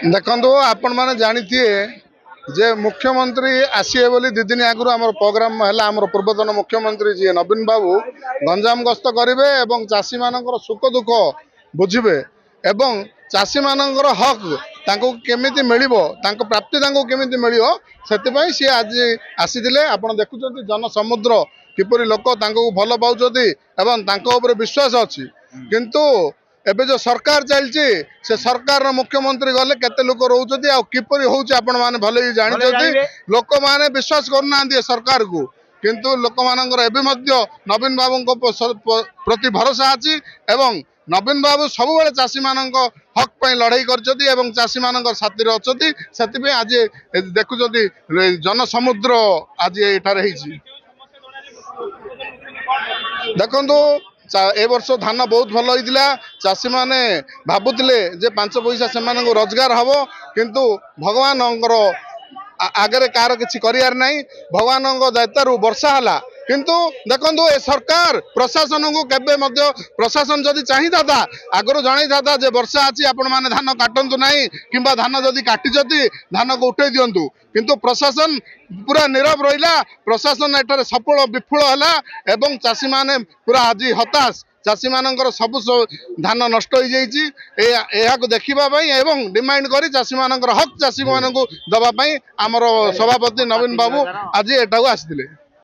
देखो आपण मैंने जानी जे मुख्यमंत्री आसीए बोली 2 दिन आगु आम प्रोग्राम है आम पूर्वतन मुख्यमंत्री जी नवीन बाबू गंजाम गस्त करेंगे और चाषी मान सुख दुख बुझे एवं चाषी मान हक केमी मिल प्राप्ति केमी मिल से आज आसी आप देखुं जन समुद्र किपर लोक भल पाँच विश्वास अच्छी किंतु एबे जो सरकार चलती से सरकार मुख्यमंत्री गले केते लोक रोचती किपर होने भले ही जानी लोक मैंने विश्वास करना सरकार को किंतु लोक मानकर नवीन बाबू प्रति भरोसा अच्छी एवं नवीन बाबू सब चाषी मान हक पर लड़ाई कर चाषी मान साथी अच्छा से आज देखुं जन समुद्र आज ये देखु ए वर्ष धान बहुत भल होता चाषी मैंने भावुले 5 पैसा से रोजगार हम किंतु भगवान आगे कार किसी करार ना भगवान दायित्व वर्षा है किंतु देखो ए सरकार प्रशासन को केबे प्रशासन जदि चाहिए था आगर जन जे वर्षा अच्छी आपण मैंने धान काटतु ना कि धान जदि काटी धान को उठे दिंतु किंतु प्रशासन पूरा नीरव रहा प्रशासन एठार सफल विफल है एवं चाषी मैंने पूरा आज हताश चाषी मानकर सब धान नष्ट हो जाइए देखापी एवं डिमांड कर चाषी मानकर हक चाषी मानक दवापाई आमर सभापति नवीन बाबू आज एटा आसी